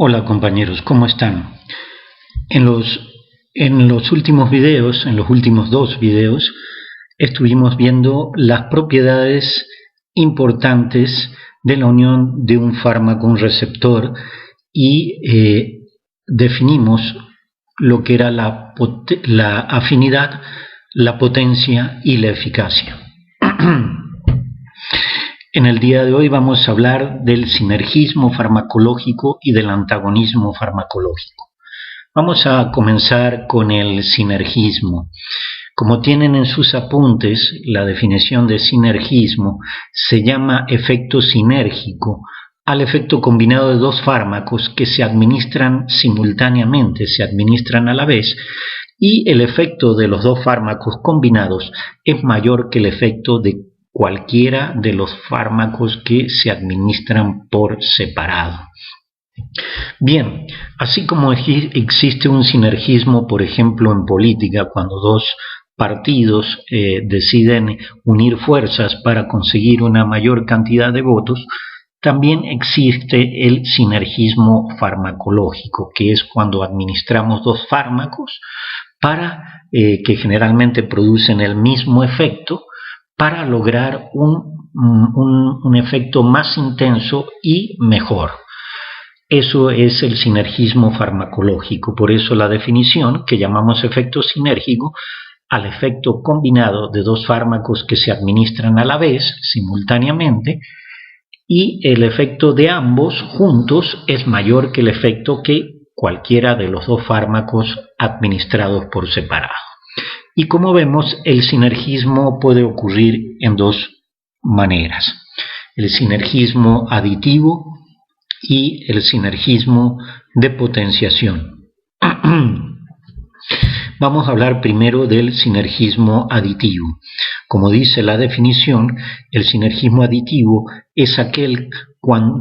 Hola compañeros, ¿cómo están? En los últimos videos, en los últimos dos videos, estuvimos viendo las propiedades importantes de la unión de un fármaco con un receptor y definimos lo que era la afinidad, la potencia y la eficacia. En el día de hoy vamos a hablar del sinergismo farmacológico y del antagonismo farmacológico. Vamos a comenzar con el sinergismo. Como tienen en sus apuntes, la definición de sinergismo se llama efecto sinérgico al efecto combinado de dos fármacos que se administran simultáneamente, se administran a la vez, y el efecto de los dos fármacos combinados es mayor que el efecto de cualquiera de los fármacos que se administran por separado. Bien, así como existe un sinergismo, por ejemplo, en política, cuando dos partidos deciden unir fuerzas para conseguir una mayor cantidad de votos, también existe el sinergismo farmacológico, que es cuando administramos dos fármacos para que generalmente producen el mismo efecto, para lograr un efecto más intenso y mejor. Eso es el sinergismo farmacológico, por eso la definición que llamamos efecto sinérgico al efecto combinado de dos fármacos que se administran a la vez, simultáneamente, y el efecto de ambos juntos es mayor que el efecto que cualquiera de los dos fármacos administrados por separado. Y como vemos, el sinergismo puede ocurrir en dos maneras: el sinergismo aditivo y el sinergismo de potenciación. Vamos a hablar primero del sinergismo aditivo. Como dice la definición, el sinergismo aditivo es aquel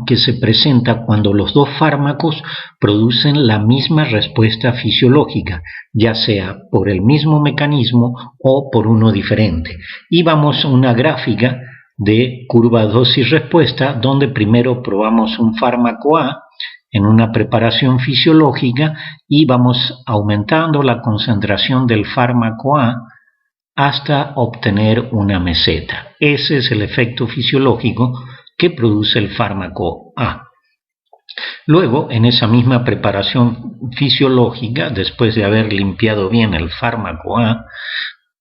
que se presenta cuando los dos fármacos producen la misma respuesta fisiológica, ya sea por el mismo mecanismo o por uno diferente. Y vamos a una gráfica de curva dosis-respuesta, donde primero probamos un fármaco A en una preparación fisiológica y vamos aumentando la concentración del fármaco A hasta obtener una meseta. Ese es el efecto fisiológico que produce el fármaco A. Luego, en esa misma preparación fisiológica, después de haber limpiado bien el fármaco A,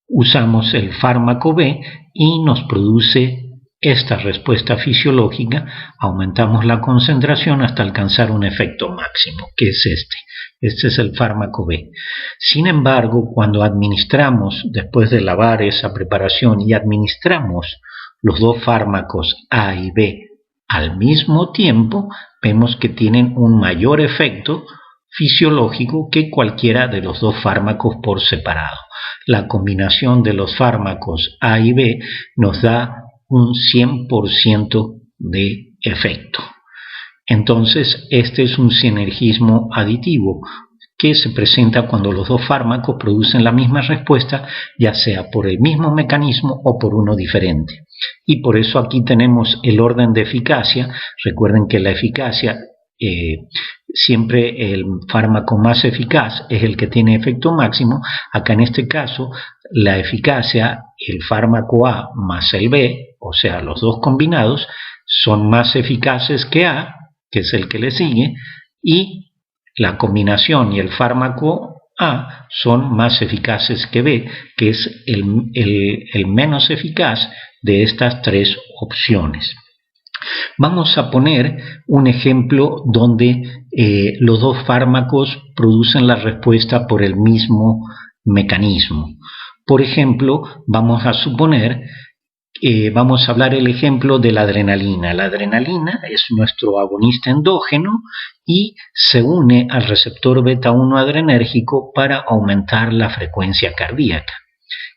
usamos el fármaco B y nos produce esta respuesta fisiológica. Aumentamos la concentración hasta alcanzar un efecto máximo, que es este. Este es el fármaco B. Sin embargo, cuando administramos, después de lavar esa preparación y administramos los dos fármacos A y B al mismo tiempo, vemos que tienen un mayor efecto fisiológico que cualquiera de los dos fármacos por separado. La combinación de los fármacos A y B nos da un 100% de efecto. Entonces, este es un sinergismo aditivo que se presenta cuando los dos fármacos producen la misma respuesta, ya sea por el mismo mecanismo o por uno diferente. Y por eso aquí tenemos el orden de eficacia. Recuerden que la eficacia, siempre el fármaco más eficaz es el que tiene efecto máximo. Acá en este caso, la eficacia, el fármaco A más el B, o sea, los dos combinados, son más eficaces que A, que es el que le sigue, y la combinación y el fármaco A son más eficaces que B, que es el menos eficaz de estas tres opciones. Vamos a poner un ejemplo donde los dos fármacos producen la respuesta por el mismo mecanismo. Por ejemplo, vamos a suponer vamos a hablar el ejemplo de la adrenalina. La adrenalina es nuestro agonista endógeno y se une al receptor beta-1 adrenérgico para aumentar la frecuencia cardíaca.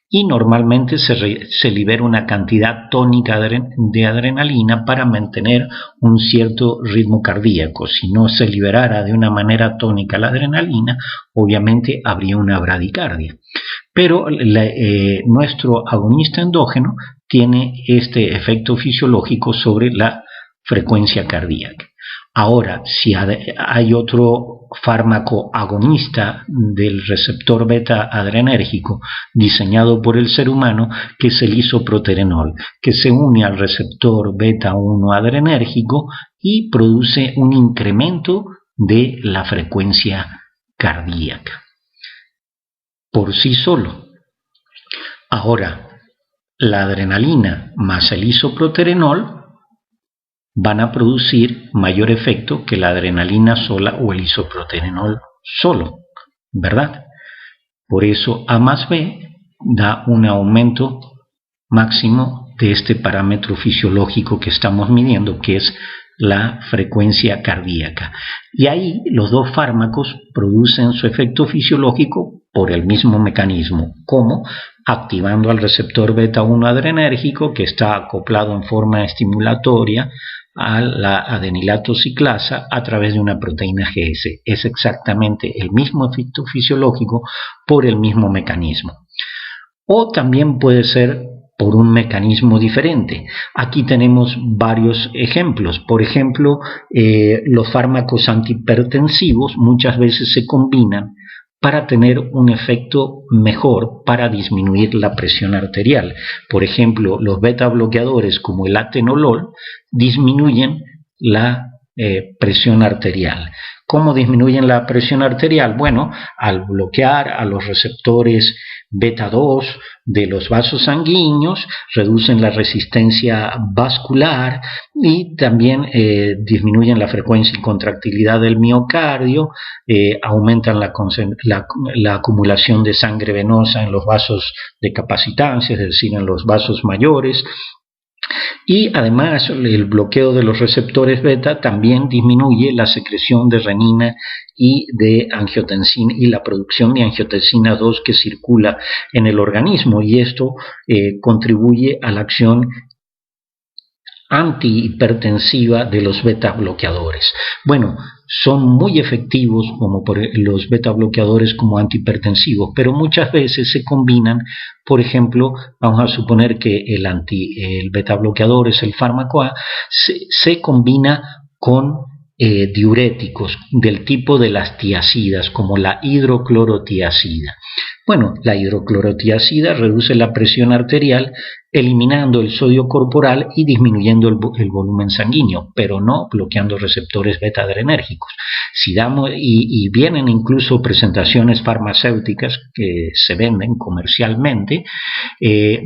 Y normalmente se libera una cantidad tónica de adrenalina para mantener un cierto ritmo cardíaco. Si no se liberara de una manera tónica la adrenalina, obviamente habría una bradicardia. Pero nuestro agonista endógeno tiene este efecto fisiológico sobre la frecuencia cardíaca. Ahora, si hay otro fármaco agonista del receptor beta adrenérgico diseñado por el ser humano, que es el isoproterenol, que se une al receptor beta 1 adrenérgico y produce un incremento de la frecuencia cardíaca por sí solo. Ahora, la adrenalina más el isoproterenol van a producir mayor efecto que la adrenalina sola o el isoproterenol solo, ¿verdad? Por eso A más B da un aumento máximo de este parámetro fisiológico que estamos midiendo, que es la frecuencia cardíaca. Y ahí los dos fármacos producen su efecto fisiológico por el mismo mecanismo, como activando al receptor beta 1 adrenérgico, que está acoplado en forma estimulatoria a la adenilato ciclasa a través de una proteína GS. Es exactamente el mismo efecto fisiológico por el mismo mecanismo. O también puede ser por un mecanismo diferente. Aquí tenemos varios ejemplos. Por ejemplo, los fármacos antihipertensivos muchas veces se combinan para tener un efecto mejor para disminuir la presión arterial. Por ejemplo, los beta bloqueadores como el atenolol disminuyen la presión arterial. ¿Cómo disminuyen la presión arterial? Bueno, al bloquear a los receptores beta 2 de los vasos sanguíneos, reducen la resistencia vascular y también disminuyen la frecuencia y contractilidad del miocardio, aumentan la acumulación de sangre venosa en los vasos de capacitancia, es decir, en los vasos mayores. Y además el bloqueo de los receptores beta también disminuye la secreción de renina y de angiotensina y la producción de angiotensina 2 que circula en el organismo, y esto contribuye a la acción antihipertensiva de los beta bloqueadores. Bueno, son muy efectivos como por los beta bloqueadores como antihipertensivos, pero muchas veces se combinan. Por ejemplo, vamos a suponer que el beta bloqueador es el fármaco A, se combina con diuréticos del tipo de las tiacidas, como la hidroclorotiacida. Bueno, la hidroclorotiacida reduce la presión arterial eliminando el sodio corporal y disminuyendo el volumen sanguíneo, pero no bloqueando receptores beta adrenérgicos. Si damos, y vienen incluso presentaciones farmacéuticas que se venden comercialmente,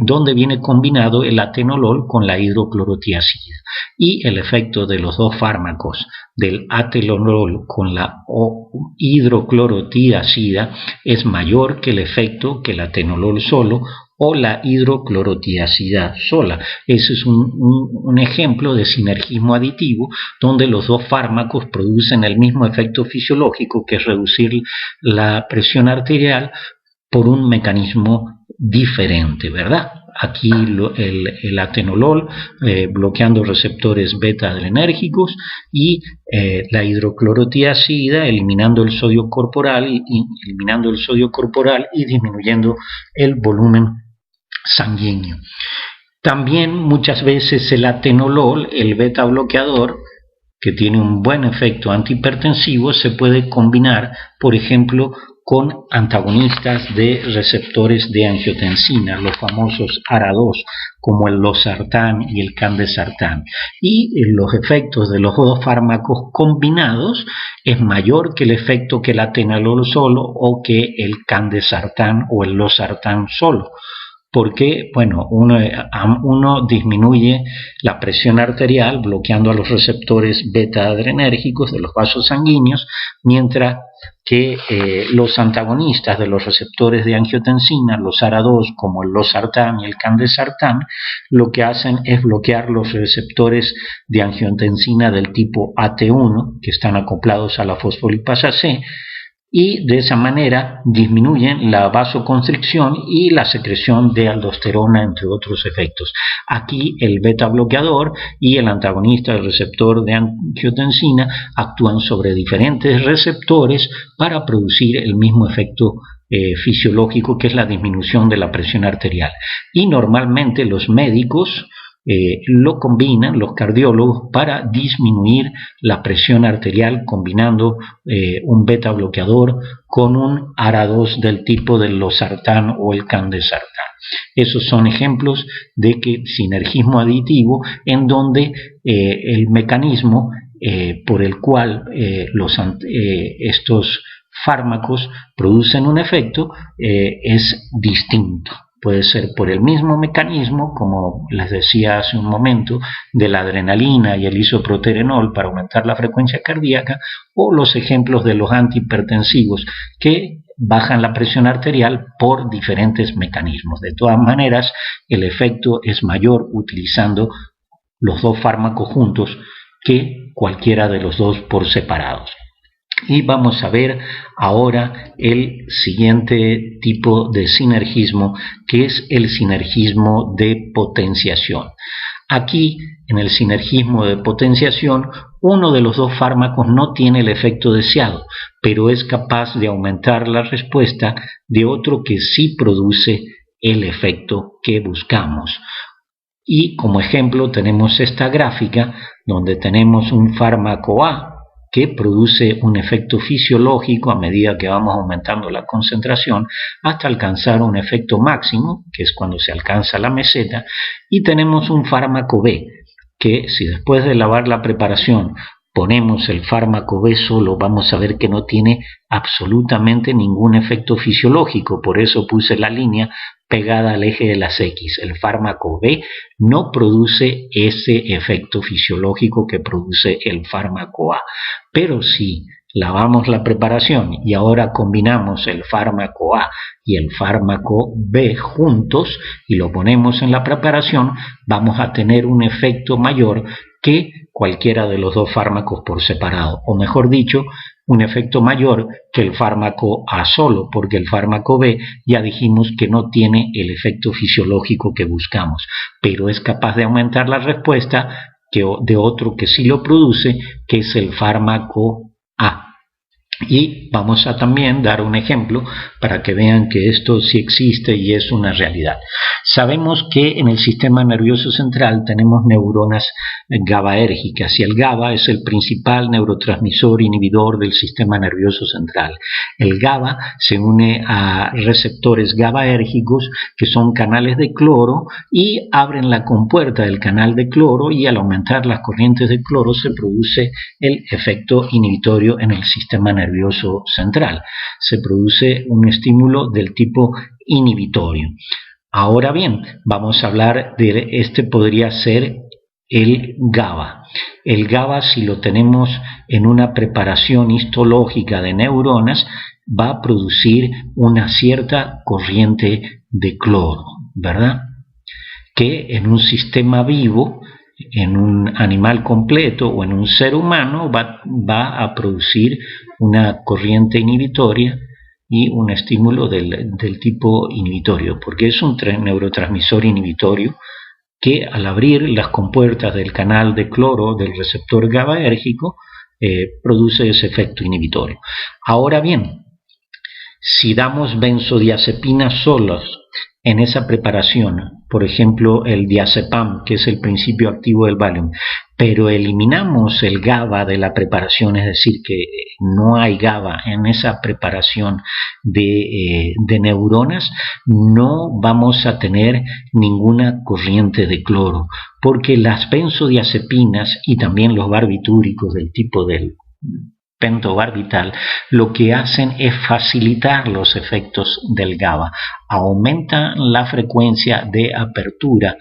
donde viene combinado el atenolol con la hidroclorotiacida. Y el efecto de los dos fármacos, del atenolol con la hidroclorotiacida, es mayor que el efecto que el atenolol solo o la hidroclorotiacida sola. Ese es un ejemplo de sinergismo aditivo donde los dos fármacos producen el mismo efecto fisiológico, que es reducir la presión arterial por un mecanismo diferente, ¿verdad? Aquí el atenolol bloqueando receptores beta adrenérgicos y la hidroclorotiacida eliminando el sodio corporal y disminuyendo el volumen sanguíneo. También muchas veces el atenolol, el beta bloqueador, que tiene un buen efecto antihipertensivo, se puede combinar, por ejemplo, con antagonistas de receptores de angiotensina, los famosos ARA2, como el losartán y el candesartán. Y los efectos de los dos fármacos combinados es mayor que el efecto que el atenolol solo o que el candesartán o el losartán solo. Porque, bueno, uno disminuye la presión arterial bloqueando a los receptores beta adrenérgicos de los vasos sanguíneos, mientras que los antagonistas de los receptores de angiotensina, los ARA2 como el losartán y el candesartán, lo que hacen es bloquear los receptores de angiotensina del tipo AT1 que están acoplados a la fosfolipasa C, y de esa manera disminuyen la vasoconstricción y la secreción de aldosterona, entre otros efectos. Aquí el beta bloqueador y el antagonista del receptor de angiotensina actúan sobre diferentes receptores para producir el mismo efecto fisiológico, que es la disminución de la presión arterial. Y normalmente los médicos lo combinan los cardiólogos para disminuir la presión arterial combinando un beta bloqueador con un ARA2 del tipo del losartán o el candesartán. Esos son ejemplos de sinergismo aditivo en donde el mecanismo por el cual estos fármacos producen un efecto es distinto. Puede ser por el mismo mecanismo, como les decía hace un momento, de la adrenalina y el isoproterenol para aumentar la frecuencia cardíaca, o los ejemplos de los antihipertensivos que bajan la presión arterial por diferentes mecanismos. De todas maneras, el efecto es mayor utilizando los dos fármacos juntos que cualquiera de los dos por separados. Y vamos a ver ahora el siguiente tipo de sinergismo, que es el sinergismo de potenciación. Aquí, en el sinergismo de potenciación, uno de los dos fármacos no tiene el efecto deseado, pero es capaz de aumentar la respuesta de otro que sí produce el efecto que buscamos. Y como ejemplo tenemos esta gráfica donde tenemos un fármaco A que produce un efecto fisiológico a medida que vamos aumentando la concentración hasta alcanzar un efecto máximo, que es cuando se alcanza la meseta, y tenemos un fármaco B, que si después de lavar la preparación ponemos el fármaco B solo, vamos a ver que no tiene absolutamente ningún efecto fisiológico. Por eso puse la línea pegada al eje de las X. El fármaco B no produce ese efecto fisiológico que produce el fármaco A. Pero si lavamos la preparación y ahora combinamos el fármaco A y el fármaco B juntos y lo ponemos en la preparación, vamos a tener un efecto mayor que cualquiera de los dos fármacos por separado, o mejor dicho, un efecto mayor que el fármaco A solo, porque el fármaco B ya dijimos que no tiene el efecto fisiológico que buscamos, pero es capaz de aumentar la respuesta de otro que sí lo produce, que es el fármaco A. Y vamos a también dar un ejemplo para que vean que esto sí existe y es una realidad. Sabemos que en el sistema nervioso central tenemos neuronas GABAérgicas y el GABA es el principal neurotransmisor inhibidor del sistema nervioso central. El GABA se une a receptores GABAérgicos que son canales de cloro y abren la compuerta del canal de cloro, y al aumentar las corrientes de cloro se produce el efecto inhibitorio en el sistema nervioso central. Se produce un estímulo del tipo inhibitorio. Ahora bien, vamos a hablar de podría ser el GABA. El GABA, si lo tenemos en una preparación histológica de neuronas, va a producir una cierta corriente de cloro, ¿verdad? Que en un sistema vivo, en un animal completo o en un ser humano va a producir una corriente inhibitoria y un estímulo del tipo inhibitorio, porque es un neurotransmisor inhibitorio que al abrir las compuertas del canal de cloro del receptor GABAérgico produce ese efecto inhibitorio. Ahora bien, si damos benzodiazepinas solos en esa preparación, por ejemplo el diazepam, que es el principio activo del Valium, pero eliminamos el GABA de la preparación, es decir, que no hay GABA en esa preparación de neuronas, no vamos a tener ninguna corriente de cloro, porque las benzodiazepinas y también los barbitúricos del tipo del pentobarbital lo que hacen es facilitar los efectos del GABA, aumentan la frecuencia de apertura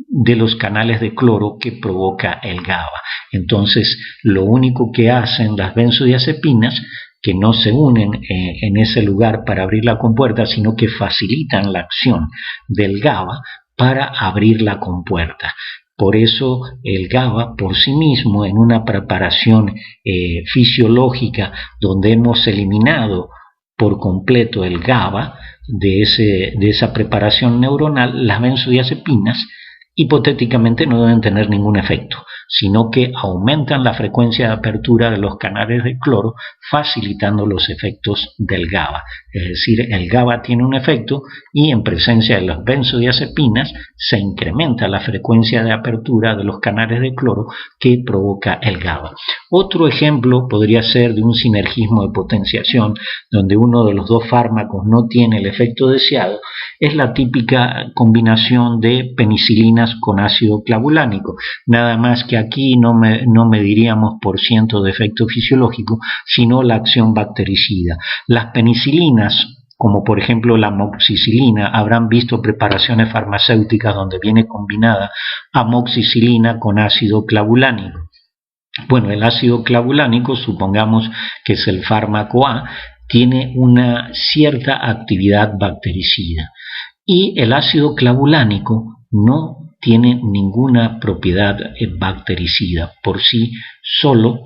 de los canales de cloro que provoca el GABA. Entonces, lo único que hacen las benzodiazepinas, que no se unen en ese lugar para abrir la compuerta, sino que facilitan la acción del GABA para abrir la compuerta. Por eso el GABA por sí mismo, en una preparación fisiológica donde hemos eliminado por completo el GABA de esa preparación neuronal, las benzodiazepinas hipotéticamente no deben tener ningún efecto. sino que aumentan la frecuencia de apertura de los canales de cloro, facilitando los efectos del GABA. Es decir, el GABA tiene un efecto y en presencia de las benzodiazepinas se incrementa la frecuencia de apertura de los canales de cloro que provoca el GABA. Otro ejemplo podría ser de un sinergismo de potenciación, donde uno de los dos fármacos no tiene el efecto deseado. Es la típica combinación de penicilinas con ácido clavulánico, nada más que aquí no mediríamos por ciento de efecto fisiológico, sino la acción bactericida. Las penicilinas, como por ejemplo la amoxicilina, habrán visto preparaciones farmacéuticas donde viene combinada amoxicilina con ácido clavulánico. Bueno, el ácido clavulánico, supongamos que es el fármaco A, tiene una cierta actividad bactericida y el ácido clavulánico no tiene ninguna propiedad bactericida por sí solo,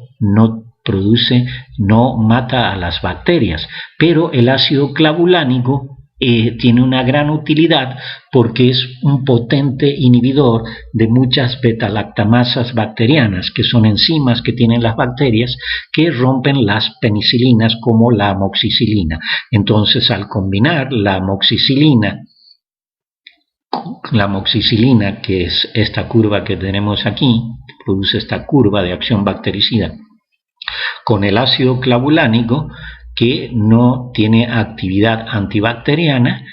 no mata a las bacterias, pero el ácido clavulánico tiene una gran utilidad porque es un potente inhibidor de muchas beta-lactamasas bacterianas, que son enzimas que tienen las bacterias que rompen las penicilinas como la amoxicilina. Entonces, al combinar la amoxicilina, que es esta curva que tenemos aquí, produce esta curva de acción bactericida, con el ácido clavulánico, que no tiene actividad antibacteriana,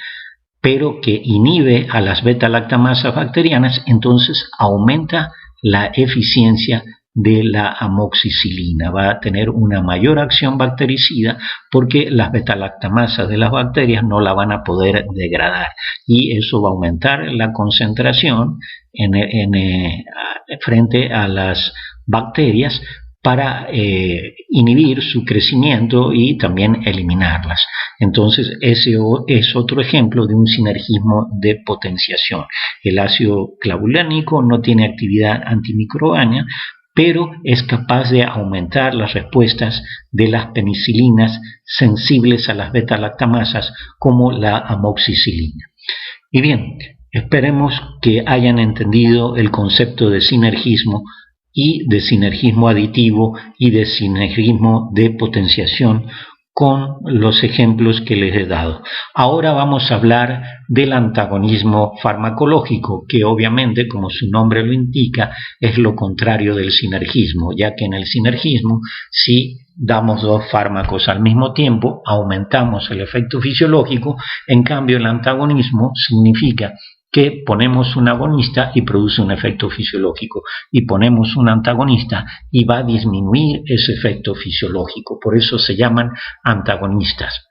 pero que inhibe a las beta-lactamasas bacterianas, entonces aumenta la eficiencia de la amoxicilina. Va a tener una mayor acción bactericida porque las beta-lactamasas de las bacterias no la van a poder degradar y eso va a aumentar la concentración frente a las bacterias para inhibir su crecimiento y también eliminarlas. Entonces, ese es otro ejemplo de un sinergismo de potenciación. El ácido clavulánico no tiene actividad antimicrobiana, pero es capaz de aumentar las respuestas de las penicilinas sensibles a las beta-lactamasas como la amoxicilina. Y bien, esperemos que hayan entendido el concepto de sinergismo y de sinergismo aditivo y de sinergismo de potenciación con los ejemplos que les he dado. Ahora vamos a hablar del antagonismo farmacológico, que obviamente, como su nombre lo indica, es lo contrario del sinergismo, ya que en el sinergismo, si damos dos fármacos al mismo tiempo, aumentamos el efecto fisiológico. En cambio, el antagonismo significa que ponemos un agonista y produce un efecto fisiológico, y ponemos un antagonista y va a disminuir ese efecto fisiológico. Por eso se llaman antagonistas.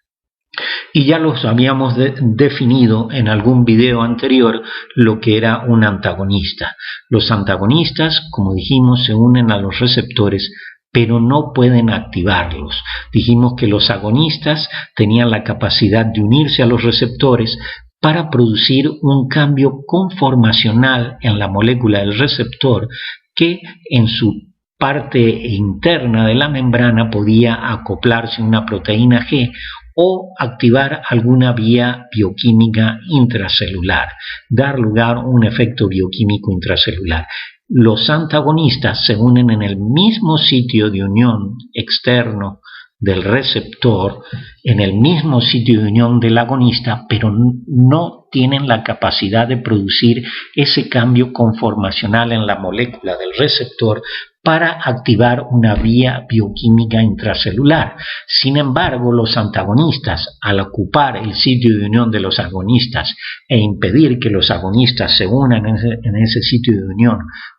Y ya los habíamos definido en algún video anterior lo que era un antagonista. Los antagonistas, como dijimos, se unen a los receptores, pero no pueden activarlos. Dijimos que los agonistas tenían la capacidad de unirse a los receptores para producir un cambio conformacional en la molécula del receptor que en su parte interna de la membrana podía acoplarse a una proteína G o activar alguna vía bioquímica intracelular, dar lugar a un efecto bioquímico intracelular. Los antagonistas se unen en el mismo sitio de unión externo del receptor, en el mismo sitio de unión del agonista, pero no tienen la capacidad de producir ese cambio conformacional en la molécula del receptor para activar una vía bioquímica intracelular. Sin embargo, los antagonistas, al ocupar el sitio de unión de los agonistas e impedir que los agonistas se unan en ese sitio de unión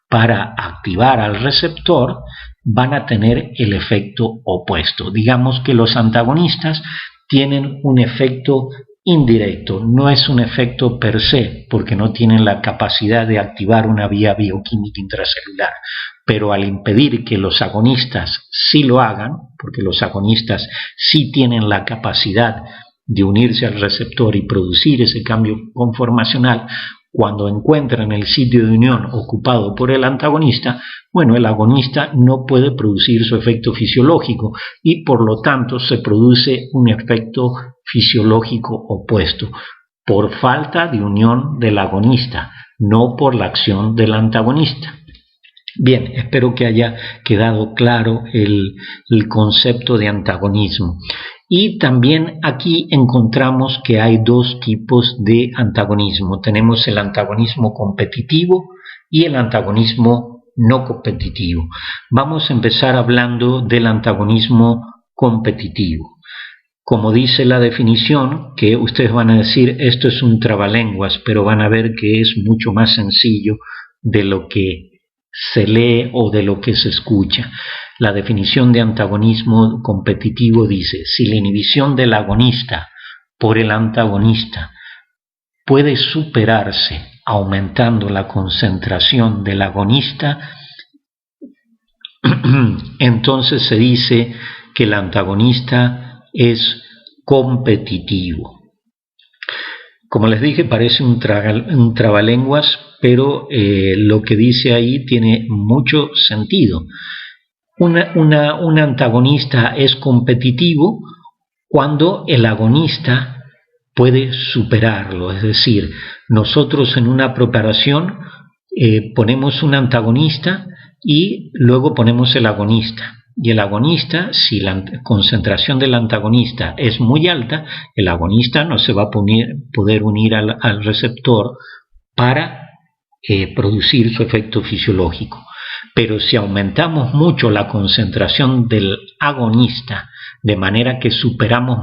para activar al receptor, van a tener el efecto opuesto. Digamos que los antagonistas tienen un efecto indirecto, no es un efecto per se, porque no tienen la capacidad de activar una vía bioquímica intracelular, pero al impedir que los agonistas sí lo hagan, porque los agonistas sí tienen la capacidad de unirse al receptor y producir ese cambio conformacional, cuando encuentran el sitio de unión ocupado por el antagonista, bueno, el agonista no puede producir su efecto fisiológico y por lo tanto se produce un efecto fisiológico opuesto por falta de unión del agonista, no por la acción del antagonista. Bien, espero que haya quedado claro el concepto de antagonismo. Y también aquí encontramos que hay dos tipos de antagonismo. Tenemos el antagonismo competitivo y el antagonismo no competitivo. Vamos a empezar hablando del antagonismo competitivo. Como dice la definición, que ustedes van a decir esto es un trabalenguas, pero van a ver que es mucho más sencillo de lo que se lee o de lo que se escucha. La definición de antagonismo competitivo dice: si la inhibición del agonista por el antagonista puede superarse aumentando la concentración del agonista, entonces se dice que el antagonista es competitivo. Como les dije, parece un trabalenguas, pero lo que dice ahí tiene mucho sentido. Un antagonista es competitivo cuando el agonista puede superarlo, es decir, nosotros en una preparación ponemos un antagonista y luego ponemos el agonista. Y el agonista, si la concentración del antagonista es muy alta, el agonista no se va a poder unir al receptor para producir su efecto fisiológico. Pero si aumentamos mucho la concentración del agonista, de manera que superamos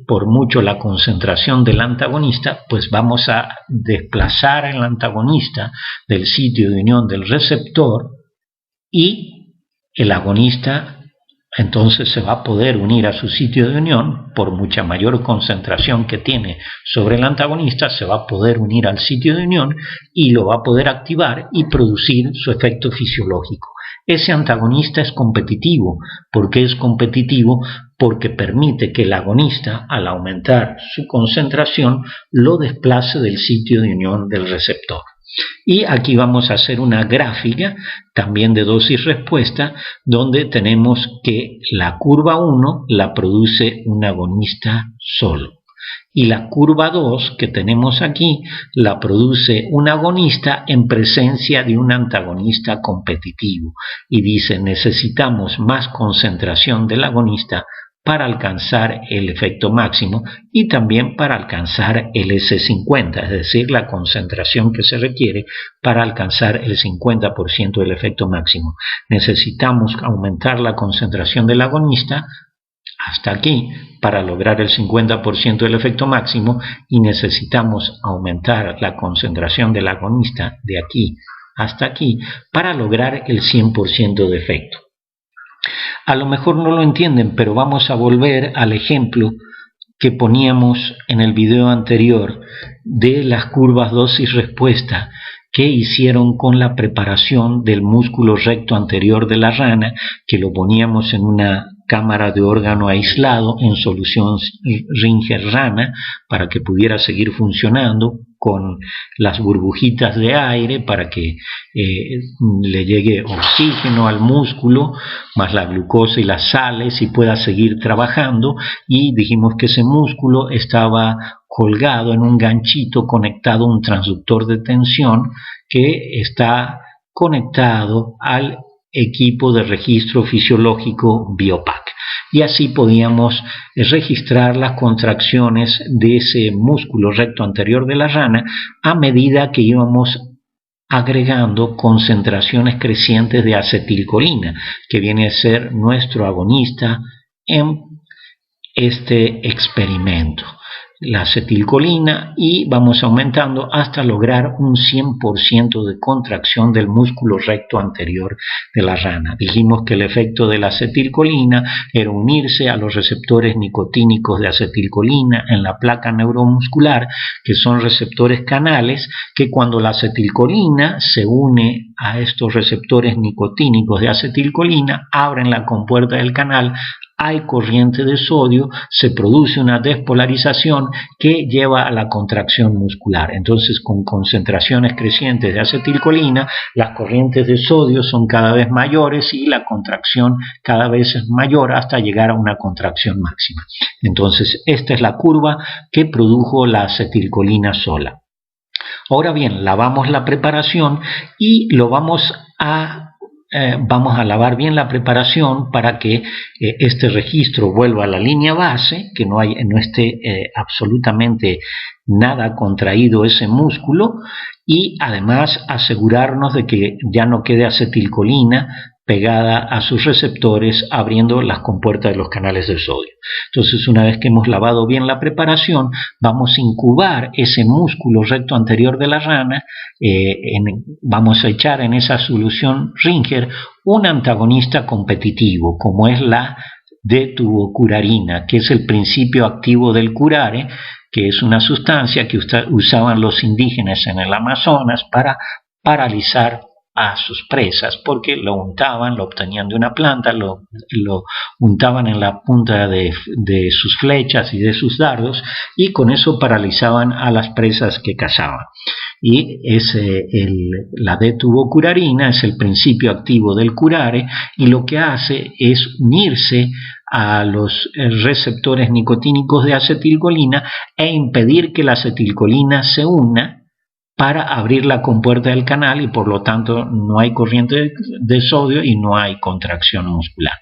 por mucho la concentración del antagonista, pues vamos a desplazar al antagonista del sitio de unión del receptor y el agonista entonces se va a poder unir a su sitio de unión. Por mucha mayor concentración que tiene sobre el antagonista, se va a poder unir al sitio de unión y lo va a poder activar y producir su efecto fisiológico. Ese antagonista es competitivo. ¿Por qué es competitivo? Porque permite que el agonista, al aumentar su concentración, lo desplace del sitio de unión del receptor. Y aquí vamos a hacer una gráfica también de dosis-respuesta, donde tenemos que la curva 1 la produce un agonista solo. Y la curva 2 que tenemos aquí la produce un agonista en presencia de un antagonista competitivo. Y dice, necesitamos más concentración del agonista para alcanzar el efecto máximo y también para alcanzar el S50, es decir, la concentración que se requiere para alcanzar el 50% del efecto máximo. Necesitamos aumentar la concentración del agonista hasta aquí para lograr el 50% del efecto máximo y necesitamos aumentar la concentración del agonista de aquí hasta aquí para lograr el 100% de efecto. A lo mejor no lo entienden, pero vamos a volver al ejemplo que poníamos en el video anterior de las curvas dosis-respuesta que hicieron con la preparación del músculo recto anterior de la rana, que lo poníamos en una cámara de órgano aislado en solución Ringer-Rana para que pudiera seguir funcionando con las burbujitas de aire para que le llegue oxígeno al músculo, más la glucosa y las sales y pueda seguir trabajando. Y dijimos que ese músculo estaba colgado en un ganchito conectado a un transductor de tensión que está conectado al equipo de registro fisiológico Biopac. Y así podíamos registrar las contracciones de ese músculo recto anterior de la rana a medida que íbamos agregando concentraciones crecientes de acetilcolina, que viene a ser nuestro agonista en este experimento. La acetilcolina, y vamos aumentando hasta lograr un 100% de contracción del músculo recto anterior de la rana. Dijimos que el efecto de la acetilcolina era unirse a los receptores nicotínicos de acetilcolina en la placa neuromuscular, que son receptores canales que cuando la acetilcolina se une a estos receptores nicotínicos de acetilcolina, abren la compuerta del canal, hay corriente de sodio, se produce una despolarización que lleva a la contracción muscular. Entonces, con concentraciones crecientes de acetilcolina, las corrientes de sodio son cada vez mayores y la contracción cada vez es mayor hasta llegar a una contracción máxima. Entonces, esta es la curva que produjo la acetilcolina sola. Ahora bien, lavamos la preparación y lo vamos a lavar bien la preparación para que este registro vuelva a la línea base, que no esté absolutamente nada contraído ese músculo, y además asegurarnos de que ya no quede acetilcolina pegada a sus receptores abriendo las compuertas de los canales de sodio. Entonces, una vez que hemos lavado bien la preparación, vamos a incubar ese músculo recto anterior de la rana, vamos a echar en esa solución Ringer un antagonista competitivo, como es la D-tubocurarina, que es el principio activo del curare, que es una sustancia que usaban los indígenas en el Amazonas para paralizar a sus presas, porque lo untaban, lo obtenían de una planta, lo untaban en la punta de sus flechas y de sus dardos, y con eso paralizaban a las presas que cazaban. Y la D-tubocurarina es el principio activo del curare, y lo que hace es unirse a los receptores nicotínicos de acetilcolina e impedir que la acetilcolina se una para abrir la compuerta del canal, y por lo tanto no hay corriente de sodio y no hay contracción muscular.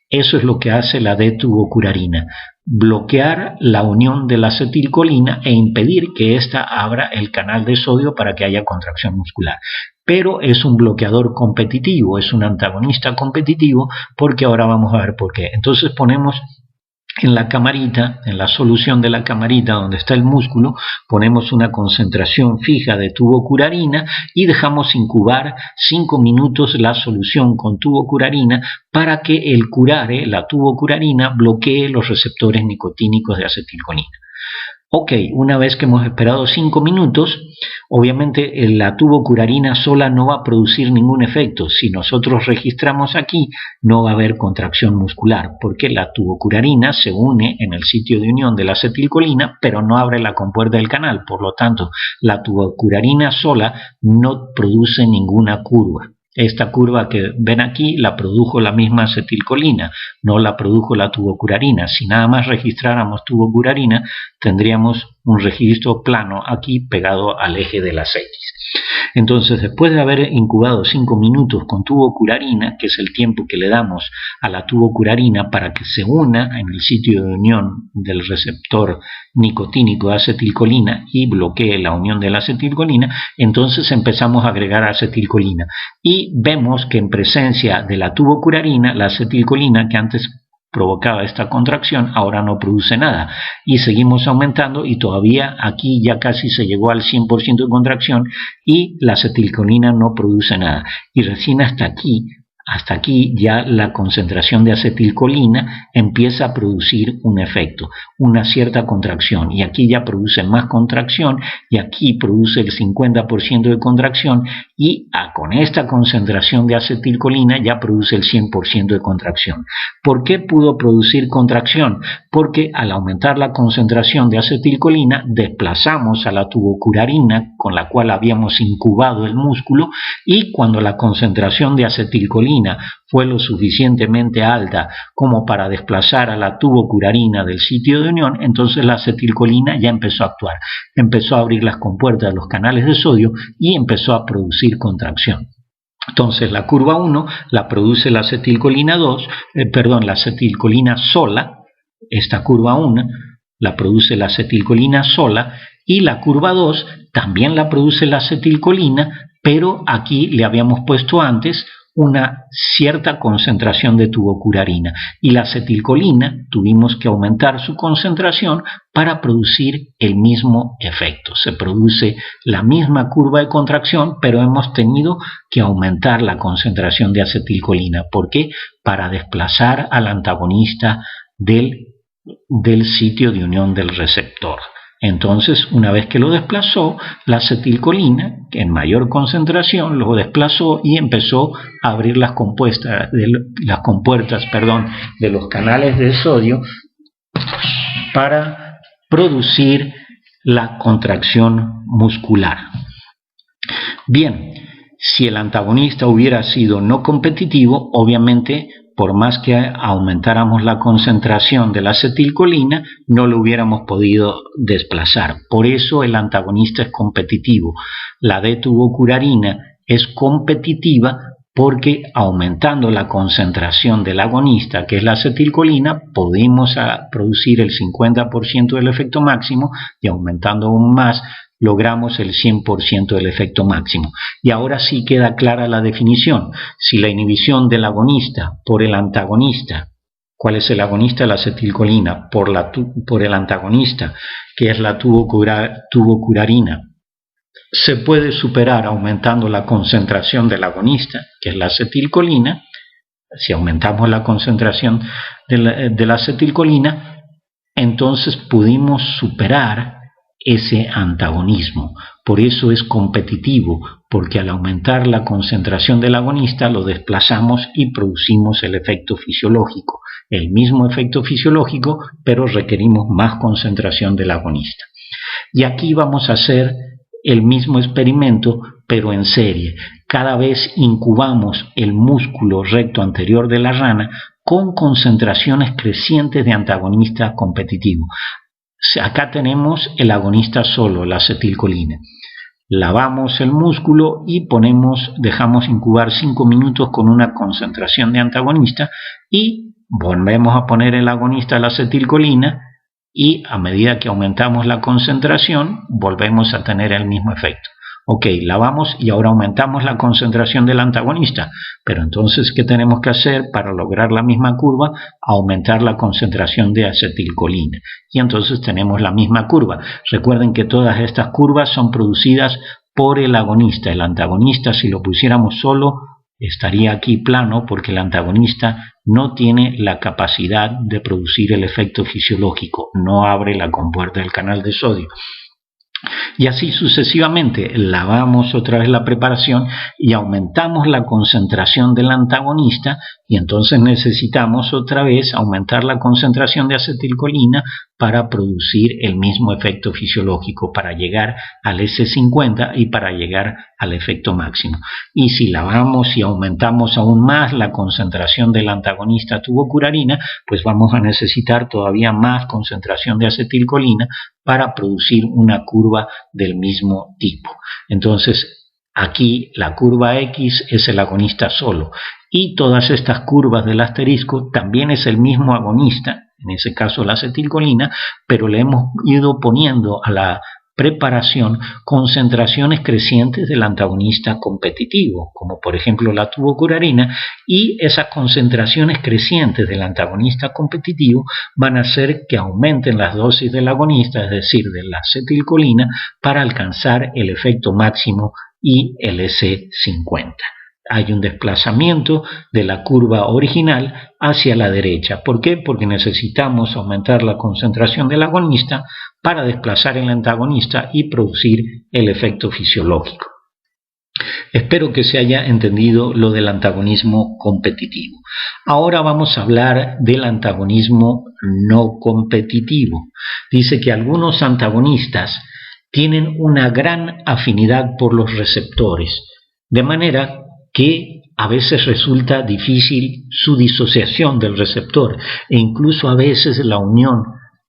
Eso es lo que hace la D-tubocurarina, bloquear la unión de la acetilcolina e impedir que ésta abra el canal de sodio para que haya contracción muscular. Pero es un bloqueador competitivo, es un antagonista competitivo, porque ahora vamos a ver por qué. Entonces ponemos en la camarita, en la solución de la camarita donde está el músculo, ponemos una concentración fija de tubocurarina y dejamos incubar 5 minutos la solución con tubocurarina para que el curare, la tubocurarina, bloquee los receptores nicotínicos de acetilcolina. Ok, una vez que hemos esperado 5 minutos, obviamente la tubocurarina sola no va a producir ningún efecto. Si nosotros registramos aquí, no va a haber contracción muscular, porque la tubocurarina se une en el sitio de unión de la acetilcolina, pero no abre la compuerta del canal. Por lo tanto, la tubocurarina sola no produce ninguna curva. Esta curva que ven aquí la produjo la misma acetilcolina, no la produjo la tubocurarina. Si nada más registráramos tubocurarina, tendríamos un registro plano aquí pegado al eje de las X. Entonces, después de haber incubado 5 minutos con tubocurarina, que es el tiempo que le damos a la tubocurarina para que se una en el sitio de unión del receptor nicotínico de acetilcolina y bloquee la unión de la acetilcolina, entonces empezamos a agregar acetilcolina. Y vemos que en presencia de la tubocurarina, la acetilcolina que antes provocaba esta contracción ahora no produce nada, y seguimos aumentando, y todavía aquí ya casi se llegó al 100% de contracción y la acetilcolina no produce nada, y recién hasta aquí ya la concentración de acetilcolina empieza a producir un efecto, una cierta contracción, y aquí ya produce más contracción, y aquí produce el 50% de contracción, y con esta concentración de acetilcolina ya produce el 100% de contracción. ¿Por qué pudo producir contracción? Porque al aumentar la concentración de acetilcolina desplazamos a la tubocurarina con la cual habíamos incubado el músculo, y cuando la concentración de acetilcolina fue lo suficientemente alta como para desplazar a la tubocurarina del sitio de unión, entonces la acetilcolina ya empezó a actuar, empezó a abrir las compuertas de los canales de sodio y empezó a producir contracción. Entonces la curva 1 la produce la acetilcolina la acetilcolina sola, esta curva 1 la produce la acetilcolina sola, y la curva 2 también la produce la acetilcolina, pero aquí le habíamos puesto antes una cierta concentración de tubocurarina, y la acetilcolina tuvimos que aumentar su concentración para producir el mismo efecto. Se produce la misma curva de contracción, pero hemos tenido que aumentar la concentración de acetilcolina. ¿Por qué? Para desplazar al antagonista del sitio de unión del receptor. Entonces, una vez que lo desplazó, la acetilcolina, en mayor concentración, lo desplazó y empezó a abrir las compuertas de los canales de sodio para producir la contracción muscular. Bien, si el antagonista hubiera sido no competitivo, obviamente por más que aumentáramos la concentración de la acetilcolina, no lo hubiéramos podido desplazar. Por eso el antagonista es competitivo. La D-tubocurarina es competitiva porque aumentando la concentración del agonista, que es la acetilcolina, podemos producir el 50% del efecto máximo y aumentando aún más logramos el 100% del efecto máximo. Y ahora sí queda clara la definición. Si la inhibición del agonista por el antagonista, ¿cuál es el agonista? La acetilcolina, por el antagonista, que es la tubocurarina, se puede superar aumentando la concentración del agonista, que es la acetilcolina. Si aumentamos la concentración de la acetilcolina, entonces pudimos superar ese antagonismo. Por eso es competitivo, porque al aumentar la concentración del agonista lo desplazamos y producimos el efecto fisiológico. El mismo efecto fisiológico, pero requerimos más concentración del agonista. Y aquí vamos a hacer el mismo experimento, pero en serie. Cada vez incubamos el músculo recto anterior de la rana con concentraciones crecientes de antagonista competitivo. Acá tenemos el agonista solo, la acetilcolina. Lavamos el músculo y dejamos incubar 5 minutos con una concentración de antagonista y volvemos a poner el agonista, la acetilcolina, y a medida que aumentamos la concentración volvemos a tener el mismo efecto. Ok, lavamos y ahora aumentamos la concentración del antagonista, pero entonces ¿qué tenemos que hacer para lograr la misma curva? Aumentar la concentración de acetilcolina y entonces tenemos la misma curva. Recuerden que todas estas curvas son producidas por el agonista. El antagonista, si lo pusiéramos solo, estaría aquí plano porque el antagonista no tiene la capacidad de producir el efecto fisiológico, no abre la compuerta del canal de sodio. Y así sucesivamente, lavamos otra vez la preparación y aumentamos la concentración del antagonista y entonces necesitamos otra vez aumentar la concentración de acetilcolina para producir el mismo efecto fisiológico, para llegar al S50 y para llegar al efecto máximo. Y si lavamos y aumentamos aún más la concentración del antagonista tubocurarina, pues vamos a necesitar todavía más concentración de acetilcolina para producir una curva del mismo tipo. Entonces, aquí la curva X es el agonista solo y todas estas curvas del asterisco también es el mismo agonista, en ese caso la acetilcolina, pero le hemos ido poniendo a la preparación concentraciones crecientes del antagonista competitivo, como por ejemplo la tubocurarina, y esas concentraciones crecientes del antagonista competitivo van a hacer que aumenten las dosis del agonista, es decir, de la acetilcolina, para alcanzar el efecto máximo y el S50. Hay un desplazamiento de la curva original hacia la derecha. ¿Por qué? Porque necesitamos aumentar la concentración del agonista para desplazar el antagonista y producir el efecto fisiológico. Espero que se haya entendido lo del antagonismo competitivo. Ahora vamos a hablar del antagonismo no competitivo. Dice que algunos antagonistas tienen una gran afinidad por los receptores, de manera que a veces resulta difícil su disociación del receptor e incluso a veces la unión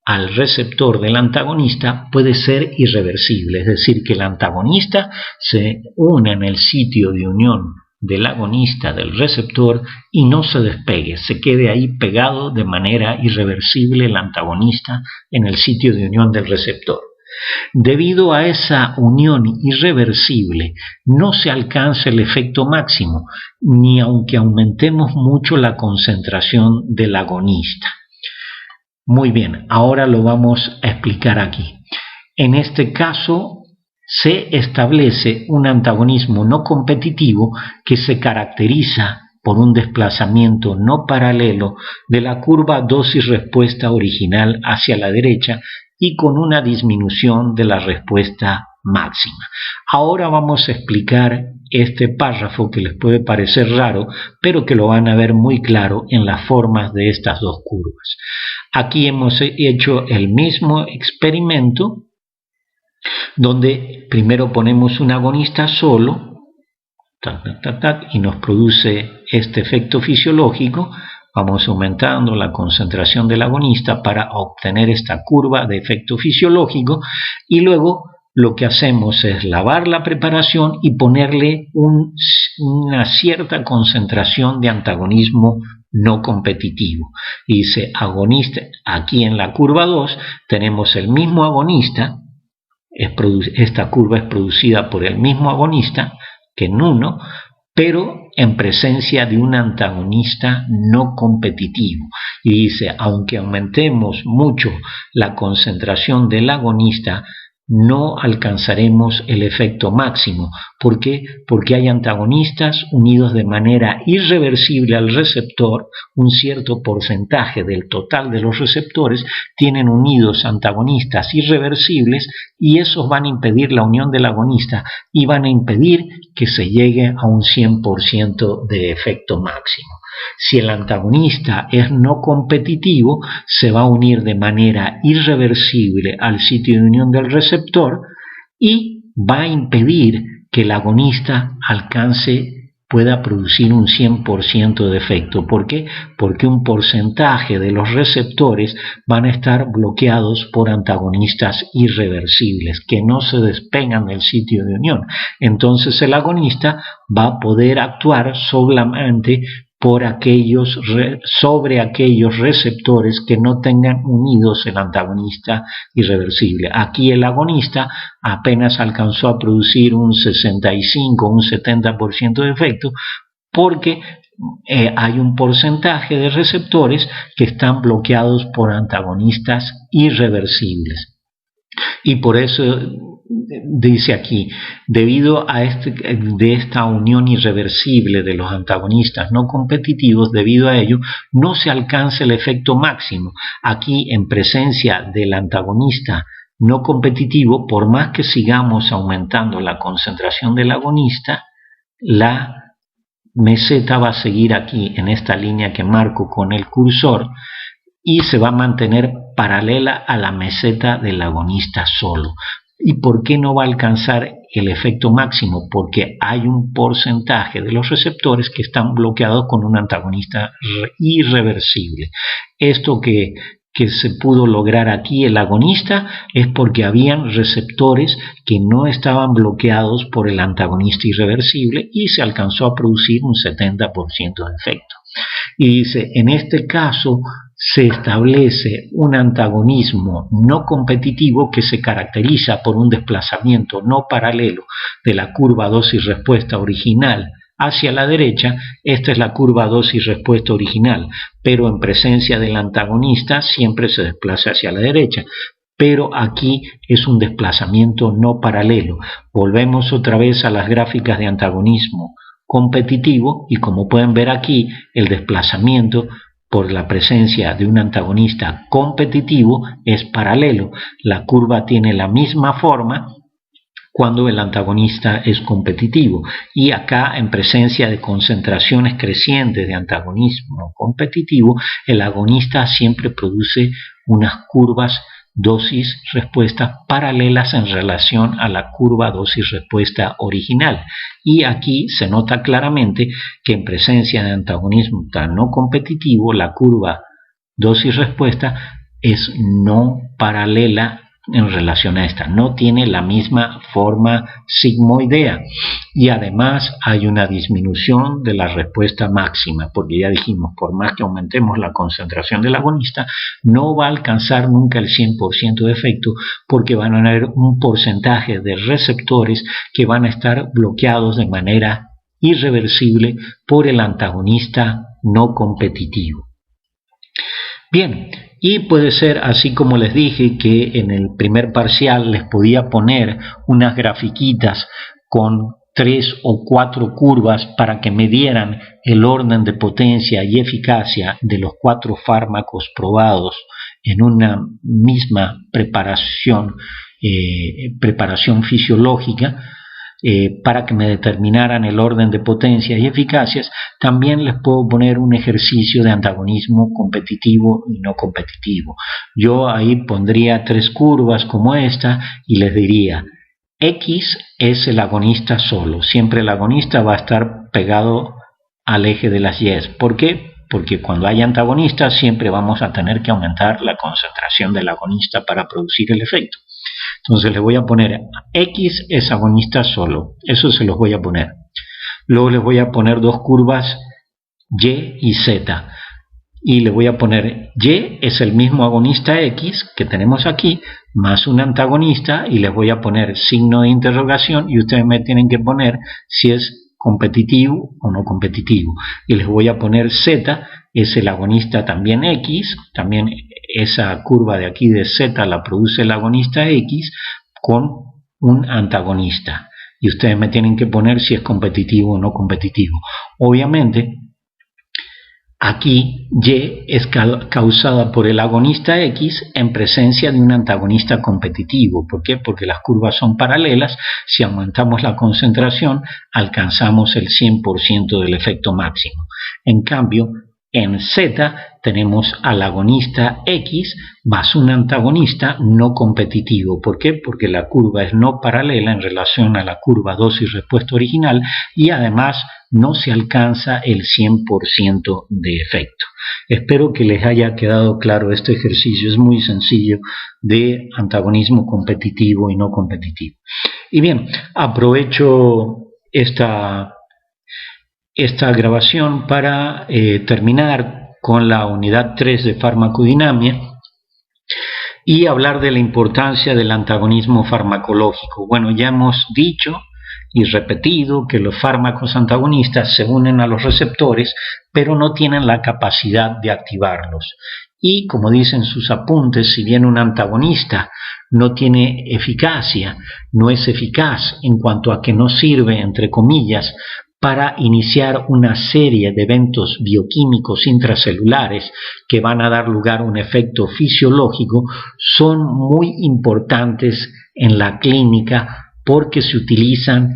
al receptor del antagonista puede ser irreversible, es decir, que el antagonista se une en el sitio de unión del agonista del receptor y no se despegue, se quede ahí pegado de manera irreversible el antagonista en el sitio de unión del receptor. Debido a esa unión irreversible, no se alcanza el efecto máximo, ni aunque aumentemos mucho la concentración del agonista. Muy bien, ahora lo vamos a explicar aquí. En este caso, se establece un antagonismo no competitivo que se caracteriza por un desplazamiento no paralelo de la curva dosis-respuesta original hacia la derecha y con una disminución de la respuesta máxima. Ahora vamos a explicar este párrafo que les puede parecer raro, pero que lo van a ver muy claro en las formas de estas dos curvas. Aquí hemos hecho el mismo experimento, donde primero ponemos un agonista solo, y nos produce este efecto fisiológico. vamos aumentando la concentración del agonista para obtener esta curva de efecto fisiológico, y luego lo que hacemos es lavar la preparación y ponerle una cierta concentración de antagonismo no competitivo. Y dice agonista, aquí en la curva 2 tenemos el mismo agonista, esta curva es producida por el mismo agonista que en 1, pero en presencia de un antagonista no competitivo. Y dice, aunque aumentemos mucho la concentración del agonista, no alcanzaremos el efecto máximo. ¿Por qué? Porque hay antagonistas unidos de manera irreversible al receptor. Un cierto porcentaje del total de los receptores tienen unidos antagonistas irreversibles, y esos van a impedir la unión del agonista y van a impedir que se llegue a un 100% de efecto máximo. Si el antagonista es no competitivo, se va a unir de manera irreversible al sitio de unión del receptor y va a impedir que el agonista pueda producir un 100% de efecto. ¿Por qué? Porque un porcentaje de los receptores van a estar bloqueados por antagonistas irreversibles que no se despegan del sitio de unión. Entonces el agonista va a poder actuar solamente sobre aquellos receptores que no tengan unidos el antagonista irreversible. Aquí el agonista apenas alcanzó a producir un 65, un 70% de efecto, porque hay un porcentaje de receptores que están bloqueados por antagonistas irreversibles. Y por eso dice aquí, debido a esta unión irreversible de los antagonistas no competitivos, debido a ello no se alcanza el efecto máximo. Aquí, en presencia del antagonista no competitivo, por más que sigamos aumentando la concentración del agonista, la meseta va a seguir aquí en esta línea que marco con el cursor y se va a mantener paralela a la meseta del agonista solo. ¿Y por qué no va a alcanzar el efecto máximo? Porque hay un porcentaje de los receptores que están bloqueados con un antagonista irreversible. Esto que se pudo lograr aquí el agonista es porque habían receptores que no estaban bloqueados por el antagonista irreversible y se alcanzó a producir un 70% de efecto. Y dice, en este caso se establece un antagonismo no competitivo que se caracteriza por un desplazamiento no paralelo de la curva dosis-respuesta original hacia la derecha. Esta es la curva dosis-respuesta original, pero en presencia del antagonista siempre se desplaza hacia la derecha. Pero aquí es un desplazamiento no paralelo. Volvemos otra vez a las gráficas de antagonismo competitivo y como pueden ver aquí, el desplazamiento por la presencia de un antagonista competitivo es paralelo. La curva tiene la misma forma cuando el antagonista es competitivo, y acá en presencia de concentraciones crecientes de antagonismo competitivo, el agonista siempre produce unas curvas dosis-respuesta paralelas en relación a la curva dosis-respuesta original. Y aquí se nota claramente que en presencia de antagonismo tan no competitivo, la curva dosis-respuesta es no paralela en relación a esta, no tiene la misma forma sigmoidea, y además hay una disminución de la respuesta máxima, porque ya dijimos, por más que aumentemos la concentración del agonista, no va a alcanzar nunca el 100% de efecto, porque van a haber un porcentaje de receptores que van a estar bloqueados de manera irreversible por el antagonista no competitivo. Bien, y puede ser así como les dije que en el primer parcial les podía poner unas grafiquitas con 3 o 4 curvas para que me dieran el orden de potencia y eficacia de los 4 fármacos probados en una misma preparación fisiológica. Para que me determinaran el orden de potencias y eficacias. También les puedo poner un ejercicio de antagonismo competitivo y no competitivo. Yo ahí pondría 3 curvas como esta y les diría, X es el agonista solo, siempre el agonista va a estar pegado al eje de las Y. ¿Por qué? Porque cuando hay antagonistas siempre vamos a tener que aumentar la concentración del agonista para producir el efecto. Entonces le voy a poner X es agonista solo, eso se los voy a poner. Luego les voy a poner dos curvas Y y Z. Y le voy a poner Y es el mismo agonista X que tenemos aquí, más un antagonista, y les voy a poner signo de interrogación y ustedes me tienen que poner si es competitivo o no competitivo. Y les voy a poner Z, es el agonista también X, también esa curva de aquí de Z la produce el agonista X con un antagonista. Y ustedes me tienen que poner si es competitivo o no competitivo. Obviamente, aquí Y es causada por el agonista X en presencia de un antagonista competitivo. ¿Por qué? Porque las curvas son paralelas. Si aumentamos la concentración, alcanzamos el 100% del efecto máximo. En cambio, en Z tenemos al agonista X más un antagonista no competitivo. ¿Por qué? Porque la curva es no paralela en relación a la curva dosis-respuesta original y además no se alcanza el 100% de efecto. Espero que les haya quedado claro este ejercicio. Es muy sencillo de antagonismo competitivo y no competitivo. Y bien, aprovecho esta grabación para terminar con la unidad 3 de farmacodinamia y hablar de la importancia del antagonismo farmacológico. Bueno, ya hemos dicho y repetido que los fármacos antagonistas se unen a los receptores, pero no tienen la capacidad de activarlos. Y como dicen sus apuntes, si bien un antagonista no tiene eficacia, no es eficaz en cuanto a que no sirve, entre comillas, para iniciar una serie de eventos bioquímicos intracelulares que van a dar lugar a un efecto fisiológico, son muy importantes en la clínica porque se utilizan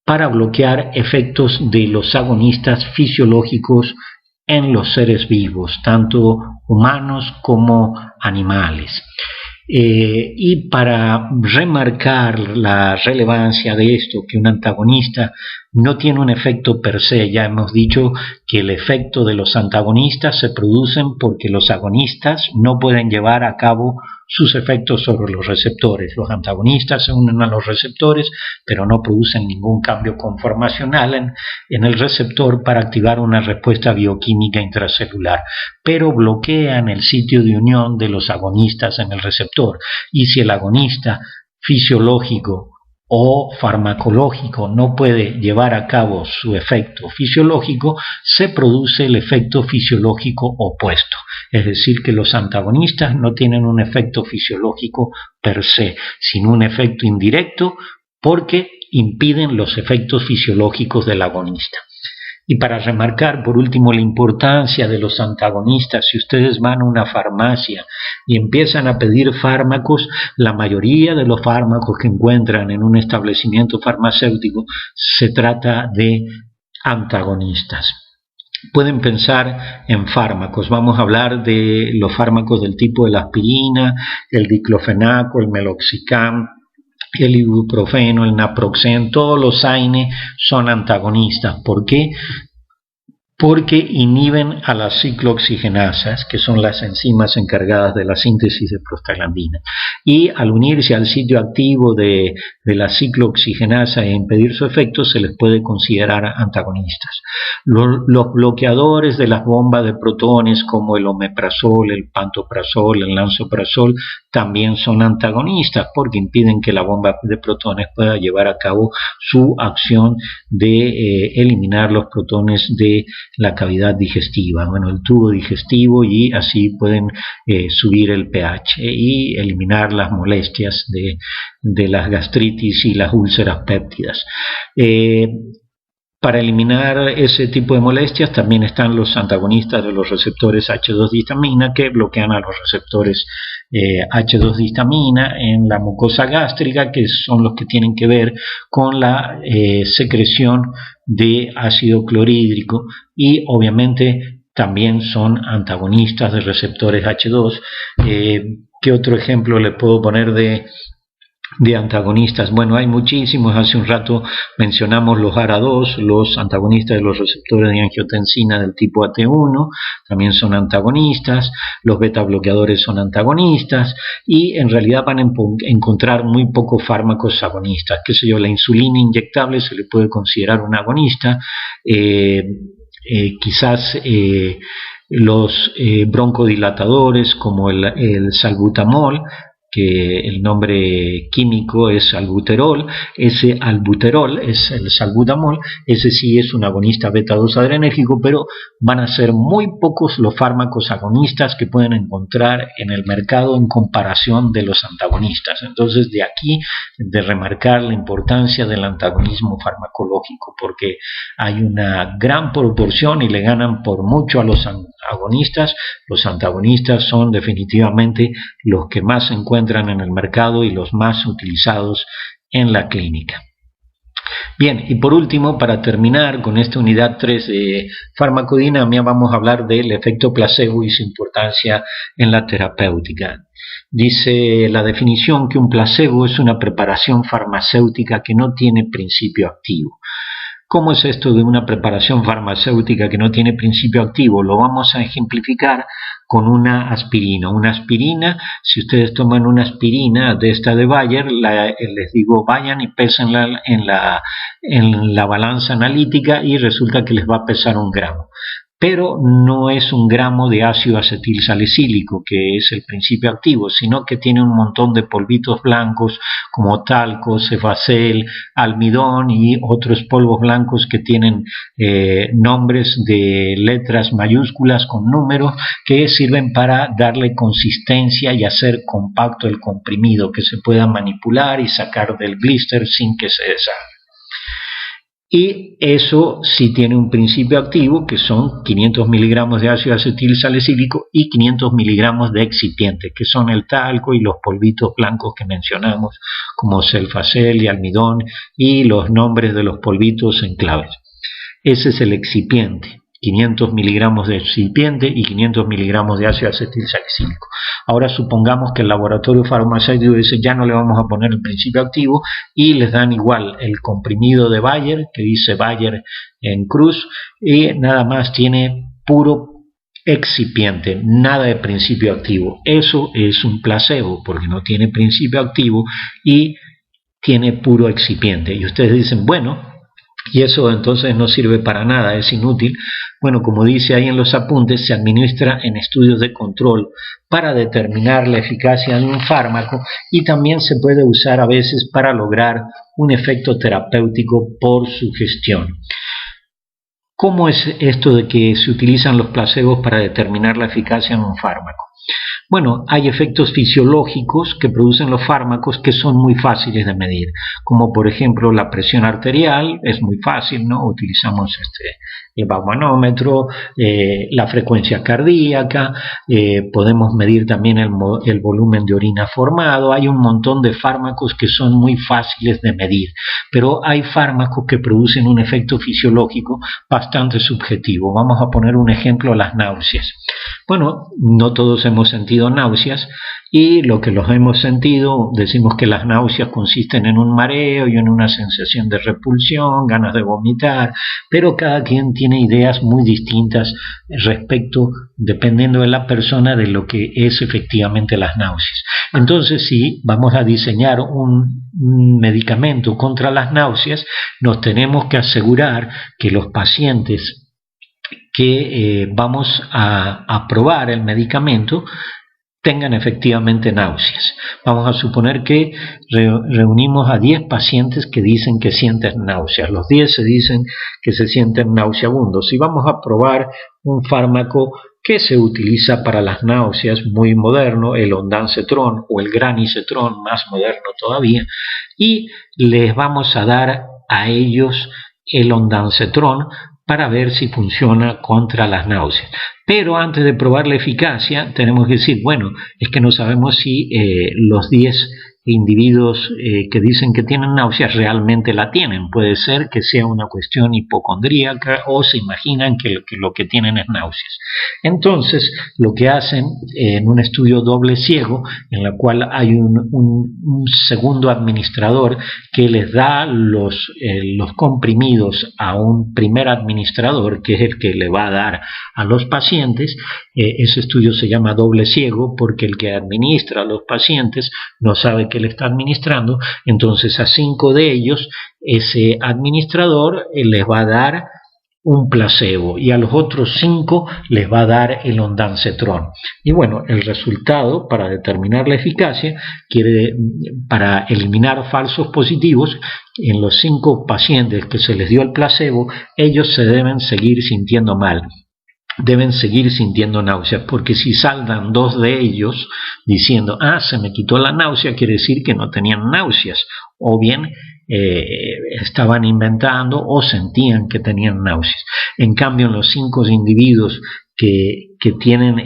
para bloquear efectos de los agonistas fisiológicos en los seres vivos, tanto humanos como animales. Y para remarcar la relevancia de esto, que un antagonista no tiene un efecto per se, ya hemos dicho que el efecto de los antagonistas se producen porque los agonistas no pueden llevar a cabo sus efectos sobre los receptores. Los antagonistas se unen a los receptores, pero no producen ningún cambio conformacional en el receptor para activar una respuesta bioquímica intracelular, pero bloquean el sitio de unión de los agonistas en el receptor. Y si el agonista fisiológico o farmacológico no puede llevar a cabo su efecto fisiológico, se produce el efecto fisiológico opuesto. Es decir, que los antagonistas no tienen un efecto fisiológico per se, sino un efecto indirecto porque impiden los efectos fisiológicos del agonista. Y para remarcar por último la importancia de los antagonistas, si ustedes van a una farmacia y empiezan a pedir fármacos, la mayoría de los fármacos que encuentran en un establecimiento farmacéutico se trata de antagonistas. Pueden pensar en fármacos, vamos a hablar de los fármacos del tipo de la aspirina, el diclofenaco, el meloxicam, el ibuprofeno, el naproxen, todos los AINE son antagonistas. ¿Por qué? Porque inhiben a las ciclooxigenasas, que son las enzimas encargadas de la síntesis de prostaglandina. Y al unirse al sitio activo de la ciclooxigenasa e impedir su efecto, se les puede considerar antagonistas. Los bloqueadores de las bombas de protones, como el omeprazol, el pantoprazol, el lansoprazol, también son antagonistas porque impiden que la bomba de protones pueda llevar a cabo su acción de eliminar los protones de la cavidad digestiva, el tubo digestivo, y así pueden subir el pH y eliminar las molestias de las gastritis y las úlceras péptidas. Para eliminar ese tipo de molestias también están los antagonistas de los receptores H2-distamina que bloquean a los receptores H2-distamina en la mucosa gástrica, que son los que tienen que ver con la secreción de ácido clorhídrico, y obviamente también son antagonistas de receptores H2. ¿Qué otro ejemplo le puedo poner de de antagonistas. Bueno, hay muchísimos. Hace un rato mencionamos los ARA2, los antagonistas de los receptores de angiotensina del tipo AT1, también son antagonistas. Los beta bloqueadores son antagonistas, y en realidad van a encontrar muy pocos fármacos agonistas. Qué sé yo, la insulina inyectable se le puede considerar un agonista. Quizás los broncodilatadores como el salbutamol, que el nombre químico es albuterol, ese albuterol es el salbutamol, ese sí es un agonista beta-2 adrenérgico, pero van a ser muy pocos los fármacos agonistas que pueden encontrar en el mercado en comparación de los antagonistas. Entonces, de aquí de remarcar la importancia del antagonismo farmacológico, porque hay una gran proporción y le ganan por mucho a los agonistas. Los antagonistas son definitivamente los que más se encuentran en el mercado y los más utilizados en la clínica. Bien, y por último, para terminar con esta unidad 3 de farmacodinámica, vamos a hablar del efecto placebo y su importancia en la terapéutica. Dice la definición que un placebo es una preparación farmacéutica que no tiene principio activo. ¿Cómo es esto de una preparación farmacéutica que no tiene principio activo? Lo vamos a ejemplificar con una aspirina. Una aspirina, si ustedes toman una aspirina de esta de Bayer, les digo, vayan y pésenla en la balanza analítica y resulta que les va a pesar 1 gramo. Pero no es 1 gramo de ácido acetilsalicílico, que es el principio activo, sino que tiene un montón de polvitos blancos como talco, cefacel, almidón y otros polvos blancos que tienen nombres de letras mayúsculas con números que sirven para darle consistencia y hacer compacto el comprimido, que se pueda manipular y sacar del blister sin que se deshaga. Y eso sí tiene un principio activo, que son 500 miligramos de ácido acetilsalicílico y 500 miligramos de excipiente, que son el talco y los polvitos blancos que mencionamos, como cefacel y almidón, y los nombres de los polvitos en claves. Ese es el excipiente. 500 miligramos de excipiente y 500 miligramos de ácido acetilsalicílico. Ahora supongamos que el laboratorio farmacéutico dice ya no le vamos a poner el principio activo y les dan igual el comprimido de Bayer, que dice Bayer en cruz, y nada más tiene puro excipiente, nada de principio activo. Eso es un placebo porque no tiene principio activo y tiene puro excipiente. Y ustedes dicen, bueno, y eso entonces no sirve para nada, es inútil. Bueno, como dice ahí en los apuntes, se administra en estudios de control para determinar la eficacia de un fármaco y también se puede usar a veces para lograr un efecto terapéutico por sugestión. ¿Cómo es esto de que se utilizan los placebos para determinar la eficacia en un fármaco? Bueno, hay efectos fisiológicos que producen los fármacos que son muy fáciles de medir, como por ejemplo la presión arterial, es muy fácil, ¿no? Utilizamos el manómetro, la frecuencia cardíaca, podemos medir también el volumen de orina formado. Hay un montón de fármacos que son muy fáciles de medir, pero hay fármacos que producen un efecto fisiológico bastante subjetivo. Vamos a poner un ejemplo, las náuseas. Bueno, no todos hemos sentido náuseas y lo que los hemos sentido, decimos que las náuseas consisten en un mareo y en una sensación de repulsión, ganas de vomitar, pero cada quien tiene ideas muy distintas respecto, dependiendo de la persona, de lo que es efectivamente las náuseas. Entonces, si vamos a diseñar un medicamento contra las náuseas, nos tenemos que asegurar que los pacientes que vamos a probar el medicamento tengan efectivamente náuseas. Vamos a suponer que reunimos a 10 pacientes que dicen que sienten náuseas. Los 10 se dicen que se sienten nauseabundos. Y vamos a probar un fármaco que se utiliza para las náuseas, muy moderno, el ondansetron o el granisetron, más moderno todavía, y les vamos a dar a ellos el ondansetron para ver si funciona contra las náuseas. Pero antes de probar la eficacia, tenemos que decir, bueno, es que no sabemos si los 10 individuos que dicen que tienen náuseas realmente la tienen. Puede ser que sea una cuestión hipocondríaca o se imaginan que lo que tienen es náuseas. Entonces, lo que hacen en un estudio doble ciego, en la cual hay un segundo administrador que les da los comprimidos a un primer administrador, que es el que le va a dar a los pacientes. Ese estudio se llama doble ciego porque el que administra a los pacientes no sabe que le está administrando. Entonces a 5 de ellos ese administrador les va a dar un placebo y a los otros 5 les va a dar el ondansetron. Y bueno, el resultado para determinar la eficacia, para eliminar falsos positivos, en los 5 pacientes que se les dio el placebo, ellos se deben seguir sintiendo mal, deben seguir sintiendo náuseas, porque si saldan 2 de ellos diciendo, se me quitó la náusea, quiere decir que no tenían náuseas, o bien estaban inventando o sentían que tenían náuseas. En cambio, en los 5 individuos que tienen,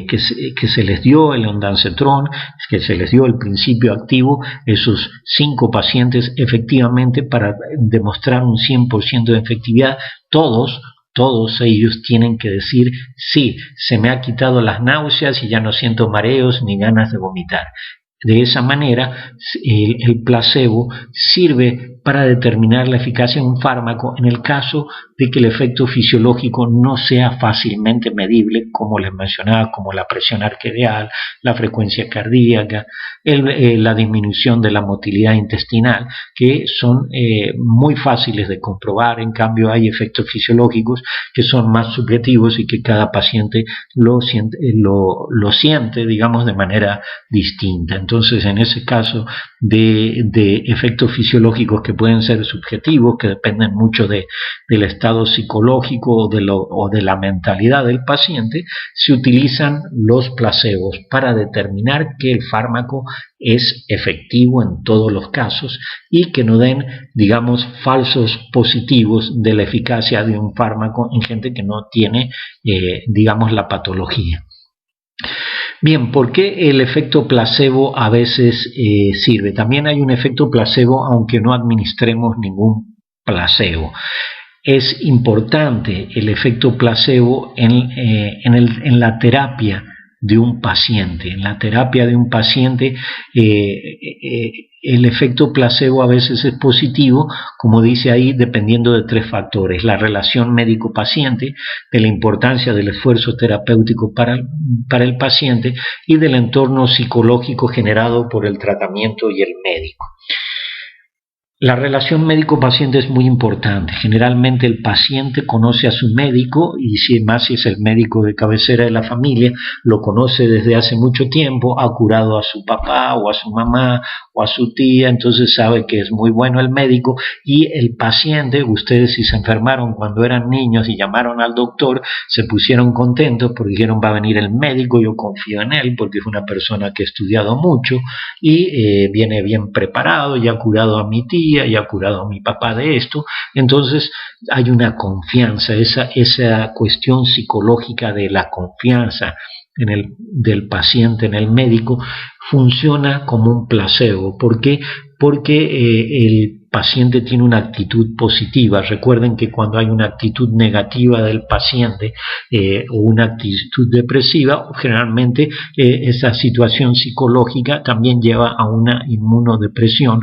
que se les dio el ondansetron, que se les dio el principio activo, esos 5 pacientes efectivamente, para demostrar un 100% de efectividad, todos ellos tienen que decir, sí, se me ha quitado las náuseas y ya no siento mareos ni ganas de vomitar. De esa manera, el placebo sirve para determinar la eficacia de un fármaco en el caso de que el efecto fisiológico no sea fácilmente medible, como les mencionaba, como la presión arterial, la frecuencia cardíaca, la disminución de la motilidad intestinal, que son muy fáciles de comprobar. En cambio, hay efectos fisiológicos que son más subjetivos y que cada paciente lo siente, digamos, de manera distinta. Entonces, en ese caso de efectos fisiológicos que pueden ser subjetivos, que dependen mucho del estado psicológico o de la mentalidad del paciente, se utilizan los placebos para determinar que el fármaco es efectivo en todos los casos y que no den, digamos, falsos positivos de la eficacia de un fármaco en gente que no tiene, digamos, la patología. Bien, ¿por qué el efecto placebo a veces sirve? También hay un efecto placebo aunque no administremos ningún placebo. Es importante el efecto placebo en la terapia de un paciente. En la terapia de un paciente el efecto placebo a veces es positivo, como dice ahí, dependiendo de 3 factores: la relación médico-paciente, de la importancia del esfuerzo terapéutico para el paciente y del entorno psicológico generado por el tratamiento y el médico. La relación médico-paciente es muy importante. Generalmente el paciente conoce a su médico y si es el médico de cabecera de la familia, lo conoce desde hace mucho tiempo, ha curado a su papá o a su mamá o a su tía, entonces sabe que es muy bueno el médico. Y el paciente, ustedes si se enfermaron cuando eran niños y llamaron al doctor, se pusieron contentos porque dijeron, va a venir el médico, yo confío en él porque es una persona que ha estudiado mucho y viene bien preparado y ha curado a mi tía y ha curado a mi papá de esto. Entonces hay una confianza, esa cuestión psicológica de la confianza del paciente en el médico funciona como un placebo. ¿Por qué? Porque el paciente tiene una actitud positiva. Recuerden que cuando hay una actitud negativa del paciente o una actitud depresiva, generalmente esa situación psicológica también lleva a una inmunodepresión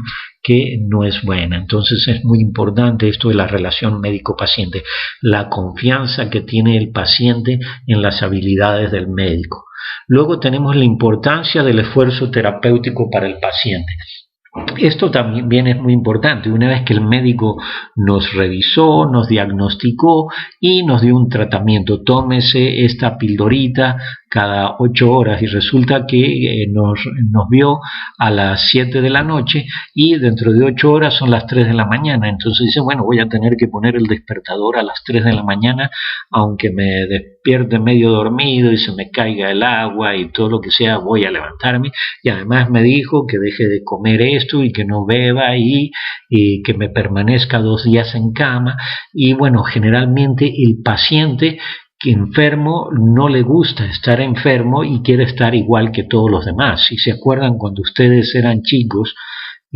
que no es buena. Entonces es muy importante esto de la relación médico-paciente, la confianza que tiene el paciente en las habilidades del médico. Luego tenemos la importancia del esfuerzo terapéutico para el paciente. Esto también es muy importante. Una vez que el médico nos revisó, nos diagnosticó y nos dio un tratamiento, tómese esta pildorita cada 8 horas y resulta que nos vio a las 7 de la noche y dentro de 8 horas son las 3 de la mañana. Entonces dice, bueno, voy a tener que poner el despertador a las 3 de la mañana, aunque me despierte medio dormido y se me caiga el agua y todo lo que sea, voy a levantarme. Y además me dijo que deje de comer esto y que no beba y que me permanezca 2 días en cama. Y bueno, generalmente el paciente que enfermo no le gusta estar enfermo y quiere estar igual que todos los demás. Si se acuerdan cuando ustedes eran chicos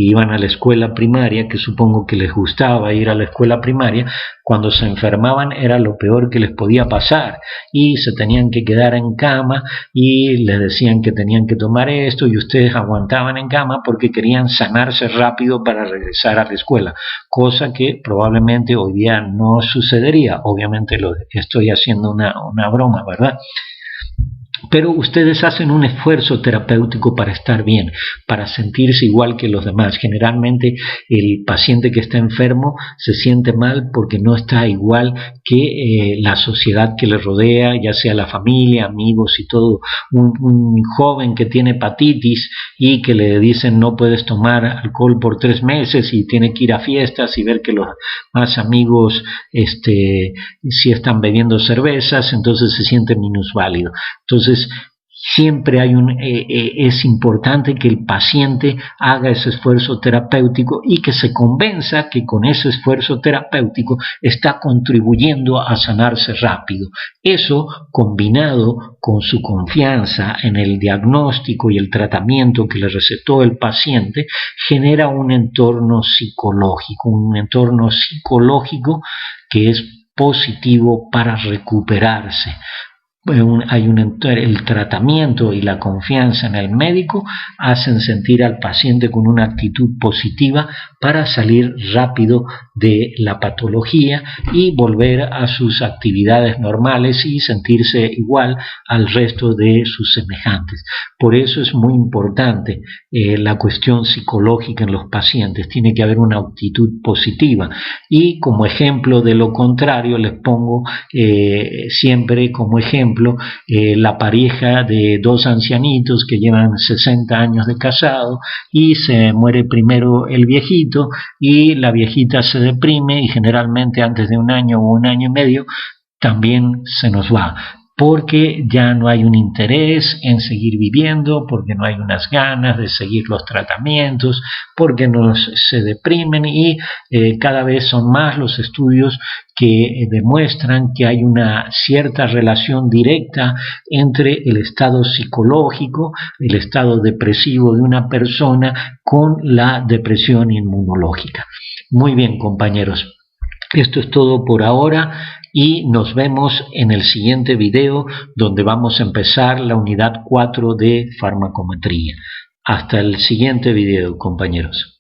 y iban a la escuela primaria, que supongo que les gustaba ir a la escuela primaria, cuando se enfermaban era lo peor que les podía pasar y se tenían que quedar en cama y les decían que tenían que tomar esto y ustedes aguantaban en cama porque querían sanarse rápido para regresar a la escuela, cosa que probablemente hoy día no sucedería. Obviamente estoy haciendo una broma, ¿verdad? Pero ustedes hacen un esfuerzo terapéutico para estar bien, para sentirse igual que los demás. Generalmente el paciente que está enfermo se siente mal porque no está igual que la sociedad que le rodea, ya sea la familia, amigos y todo. Un joven que tiene hepatitis y que le dicen no puedes tomar alcohol por 3 meses y tiene que ir a fiestas y ver que los más amigos sí están bebiendo cervezas, entonces se siente minusválido. Entonces, siempre es importante que el paciente haga ese esfuerzo terapéutico y que se convenza que con ese esfuerzo terapéutico está contribuyendo a sanarse rápido. Eso, combinado con su confianza en el diagnóstico y el tratamiento que le recetó el paciente, genera un entorno psicológico que es positivo para recuperarse. El tratamiento y la confianza en el médico hacen sentir al paciente con una actitud positiva para salir rápido de la patología y volver a sus actividades normales y sentirse igual al resto de sus semejantes. Por eso es muy importante la cuestión psicológica en los pacientes. Tiene que haber una actitud positiva y como ejemplo de lo contrario les pongo siempre como ejemplo la pareja de 2 ancianitos que llevan 60 años de casado y se muere primero el viejito y la viejita se deprime y generalmente antes de 1 año o 1 año y medio también se nos va, porque ya no hay un interés en seguir viviendo, porque no hay unas ganas de seguir los tratamientos, porque se deprimen y cada vez son más los estudios que demuestran que hay una cierta relación directa entre el estado psicológico, el estado depresivo de una persona con la depresión inmunológica. Muy bien, compañeros. Esto es todo por ahora y nos vemos en el siguiente video donde vamos a empezar la unidad 4 de farmacometría. Hasta el siguiente video, compañeros.